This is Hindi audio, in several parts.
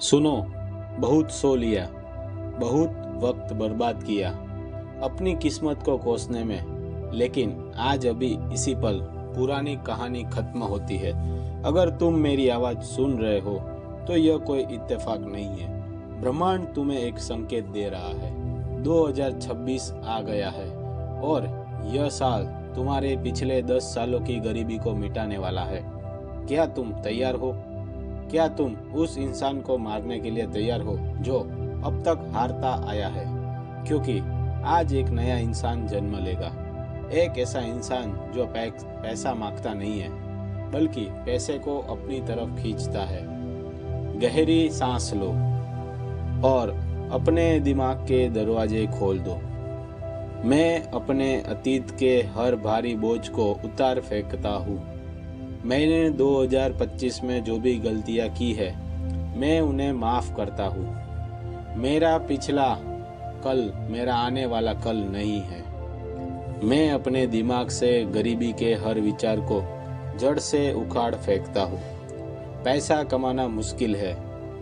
सुनो, बहुत सो लिया, बहुत वक्त बर्बाद किया अपनी किस्मत को कोसने में, लेकिन आज अभी इसी पल पुरानी कहानी खत्म होती है। अगर तुम मेरी आवाज सुन रहे हो तो यह कोई इत्तेफाक नहीं है। ब्रह्मांड तुम्हें एक संकेत दे रहा है। 2026 आ गया है और यह साल तुम्हारे पिछले 10 सालों की गरीबी को मिटाने वाला है। क्या तुम तैयार हो? क्या तुम उस इंसान को मारने के लिए तैयार हो जो अब तक हारता आया है? क्योंकि आज एक नया इंसान जन्म लेगा, एक ऐसा इंसान जो पैसा मांगता नहीं है बल्कि पैसे को अपनी तरफ खींचता है। गहरी सांस लो और अपने दिमाग के दरवाजे खोल दो। मैं अपने अतीत के हर भारी बोझ को उतार फेंकता हूँ। मैंने 2025 में जो भी गलतियाँ की है मैं उन्हें माफ़ करता हूँ। मेरा पिछला कल मेरा आने वाला कल नहीं है। मैं अपने दिमाग से गरीबी के हर विचार को जड़ से उखाड़ फेंकता हूँ। पैसा कमाना मुश्किल है,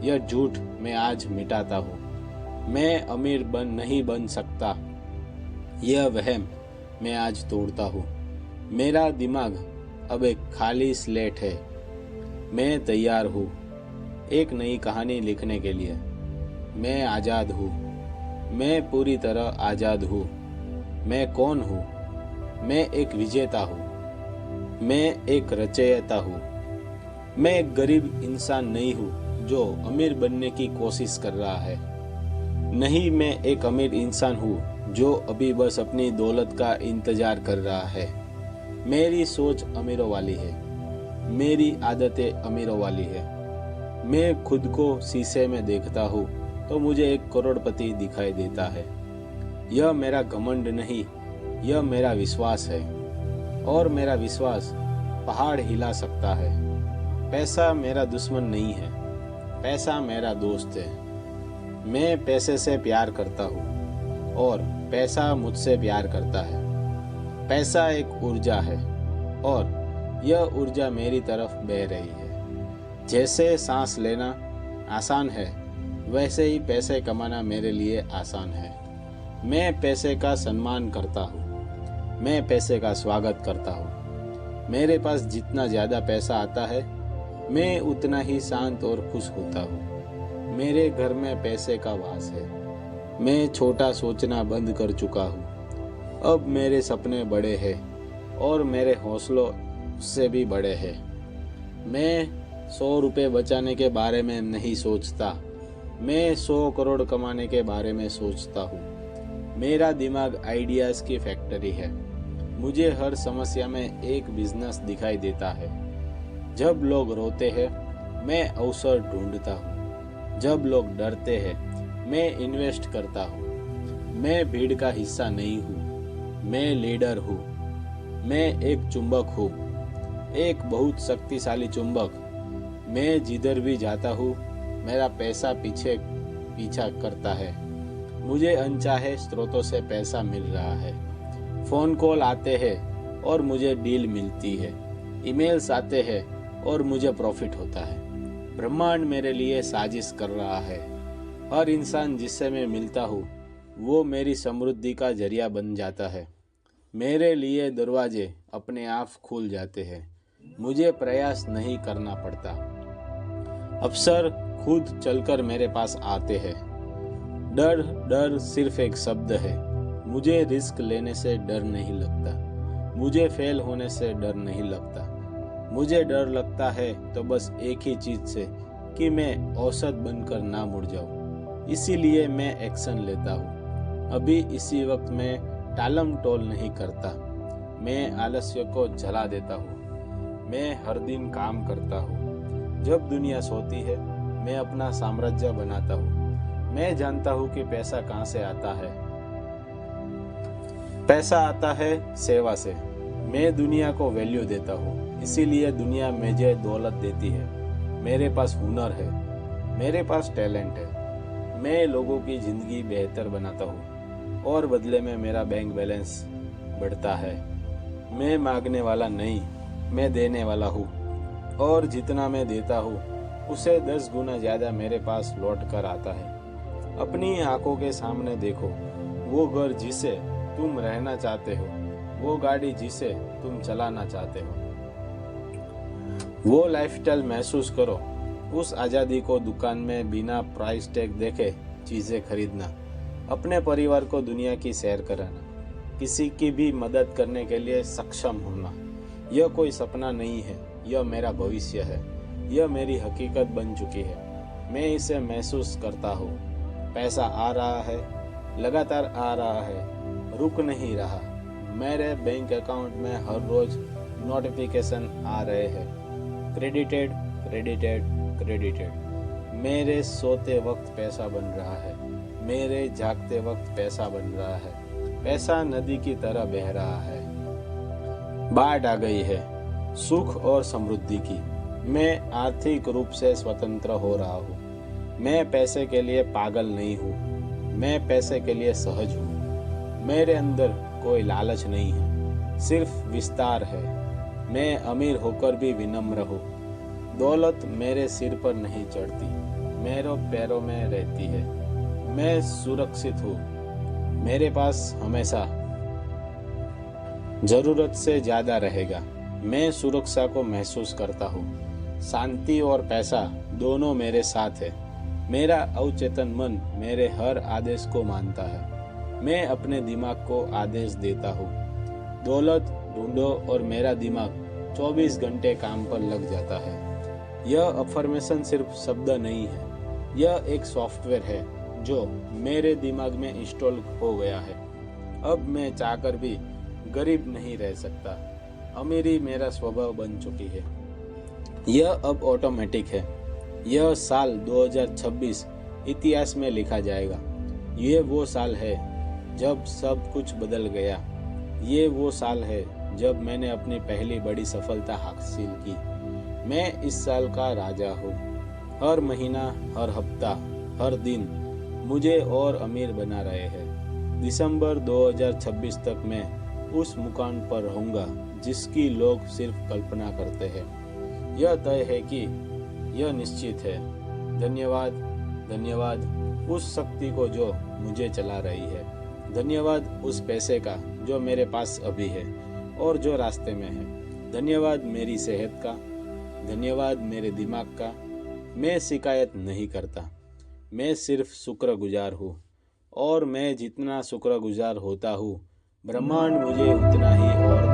यह झूठ मैं आज मिटाता हूँ। मैं अमीर नहीं बन सकता, यह वहम मैं आज तोड़ता हूँ। मेरा दिमाग अब एक खाली स्लेट है। मैं तैयार हूँ एक नई कहानी लिखने के लिए। मैं आज़ाद हूँ, मैं पूरी तरह आज़ाद हूँ। मैं कौन हूँ? मैं एक विजेता हूँ, मैं एक रचयिता हूँ। मैं एक गरीब इंसान नहीं हूँ जो अमीर बनने की कोशिश कर रहा है। नहीं, मैं एक अमीर इंसान हूँ जो अभी बस अपनी दौलत का इंतजार कर रहा है। मेरी सोच अमीरों वाली है, मेरी आदतें अमीरों वाली है। मैं खुद को शीशे में देखता हूँ तो मुझे एक करोड़पति दिखाई देता है। यह मेरा घमंड नहीं, यह मेरा विश्वास है और मेरा विश्वास पहाड़ हिला सकता है। पैसा मेरा दुश्मन नहीं है, पैसा मेरा दोस्त है। मैं पैसे से प्यार करता हूँ और पैसा मुझसे प्यार करता है। पैसा एक ऊर्जा है और यह ऊर्जा मेरी तरफ बह रही है। जैसे सांस लेना आसान है वैसे ही पैसे कमाना मेरे लिए आसान है। मैं पैसे का सम्मान करता हूँ, मैं पैसे का स्वागत करता हूँ। मेरे पास जितना ज़्यादा पैसा आता है मैं उतना ही शांत और खुश होता हूँ। मेरे घर में पैसे का वास है। मैं छोटा सोचना बंद कर चुका हूँ। अब मेरे सपने बड़े हैं और मेरे हौसलों उससे भी बड़े हैं। मैं 100 रुपये बचाने के बारे में नहीं सोचता, मैं 100 करोड़ कमाने के बारे में सोचता हूँ। मेरा दिमाग आइडियाज़ की फैक्ट्री है। मुझे हर समस्या में एक बिजनेस दिखाई देता है। जब लोग रोते हैं मैं अवसर ढूंढता हूँ। जब लोग डरते हैं मैं इन्वेस्ट करता हूँ। मैं भीड़ का हिस्सा नहीं हूँ, मैं लीडर हूँ। मैं एक चुंबक हूँ, एक बहुत शक्तिशाली चुंबक। मैं जिधर भी जाता हूँ मेरा पैसा पीछा करता है। मुझे अनचाहे स्रोतों से पैसा मिल रहा है। फ़ोन कॉल आते हैं और मुझे डील मिलती है। ईमेल्स आते हैं और मुझे प्रॉफिट होता है। ब्रह्मांड मेरे लिए साजिश कर रहा है। हर इंसान जिससे मैं मिलता हूँ वो मेरी समृद्धि का जरिया बन जाता है। मेरे लिए दरवाजे अपने आप खुल जाते हैं। मुझे प्रयास नहीं करना पड़ता, अवसर खुद चलकर मेरे पास आते हैं। डर सिर्फ एक शब्द है। मुझे रिस्क लेने से डर नहीं लगता, मुझे फेल होने से डर नहीं लगता। मुझे डर लगता है तो बस एक ही चीज़ से कि मैं औसत बनकर ना मुड़ जाऊं। इसीलिए मैं एक्शन लेता हूँ। अभी इसी वक्त मैं टालम टोल नहीं करता, मैं आलस्य को जला देता हूँ। मैं हर दिन काम करता हूँ। जब दुनिया सोती है मैं अपना साम्राज्य बनाता हूँ। मैं जानता हूँ कि पैसा कहाँ से आता है। पैसा आता है सेवा से। मैं दुनिया को वैल्यू देता हूँ, इसीलिए दुनिया मुझे दौलत देती है। मेरे पास हुनर है, मेरे पास टैलेंट है। मैं लोगों की ज़िंदगी बेहतर बनाता हूँ और बदले में मेरा बैंक बैलेंस बढ़ता है। मैं मांगने वाला नहीं, मैं देने वाला हूँ और जितना मैं देता हूँ उसे 10 गुना ज्यादा मेरे पास लौट कर आता है। अपनी आंखों के सामने देखो, वो घर जिसे तुम रहना चाहते हो, वो गाड़ी जिसे तुम चलाना चाहते हो, वो लाइफस्टाइल महसूस करो। उस आज़ादी को दुकान में बिना प्राइस टैग देखे चीज़ें खरीदना, अपने परिवार को दुनिया की सैर कराना, किसी की भी मदद करने के लिए सक्षम होना, यह कोई सपना नहीं है, यह मेरा भविष्य है, यह मेरी हकीकत बन चुकी है। मैं इसे महसूस करता हूँ। पैसा आ रहा है, लगातार आ रहा है, रुक नहीं रहा। मेरे बैंक अकाउंट में हर रोज नोटिफिकेशन आ रहे हैं, क्रेडिटेड क्रेडिटेड क्रेडिटेड। मेरे सोते वक्त पैसा बन रहा है, मेरे जागते वक्त पैसा बन रहा है। पैसा नदी की तरह बह रहा है। बाढ़ आ गई है सुख और समृद्धि की। मैं आर्थिक रूप से स्वतंत्र हो रहा हूँ। मैं पैसे के लिए पागल नहीं हूँ, मैं पैसे के लिए सहज हूँ। मेरे अंदर कोई लालच नहीं है, सिर्फ विस्तार है। मैं अमीर होकर भी विनम्र हूँ। दौलत मेरे सिर पर नहीं चढ़ती, मेरे पैरों में रहती है। मैं सुरक्षित हूँ, मेरे पास हमेशा जरूरत से ज्यादा रहेगा। मैं सुरक्षा को महसूस करता हूँ। शांति और पैसा दोनों मेरे साथ है। मेरा अवचेतन मन मेरे हर आदेश को मानता है। मैं अपने दिमाग को आदेश देता हूँ, दौलत ढूंढो, और मेरा दिमाग 24 घंटे काम पर लग जाता है। यह अफर्मेशन सिर्फ शब्द नहीं है, यह एक सॉफ्टवेयर है जो मेरे दिमाग में इंस्टॉल हो गया है। अब मैं चाहकर भी गरीब नहीं रह सकता। अमीरी मेरा स्वभाव बन चुकी है। यह अब ऑटोमेटिक है। यह साल 2026 इतिहास में लिखा जाएगा। ये वो साल है जब सब कुछ बदल गया। ये वो साल है जब मैंने अपनी पहली बड़ी सफलता हासिल की। मैं इस साल का राजा हूँ। हर महीना, हर हफ्ता, हर दिन मुझे और अमीर बना रहे हैं। दिसंबर 2026 तक मैं उस मुकाम पर रहूंगा जिसकी लोग सिर्फ कल्पना करते हैं। यह तय है कि यह निश्चित है। धन्यवाद, धन्यवाद उस शक्ति को जो मुझे चला रही है। धन्यवाद उस पैसे का जो मेरे पास अभी है और जो रास्ते में है। धन्यवाद मेरी सेहत का, धन्यवाद मेरे दिमाग का। मैं शिकायत नहीं करता, मैं सिर्फ शुक्रगुजार हूँ। और मैं जितना शुक्रगुजार होता हूँ, ब्रह्मांड मुझे उतना ही और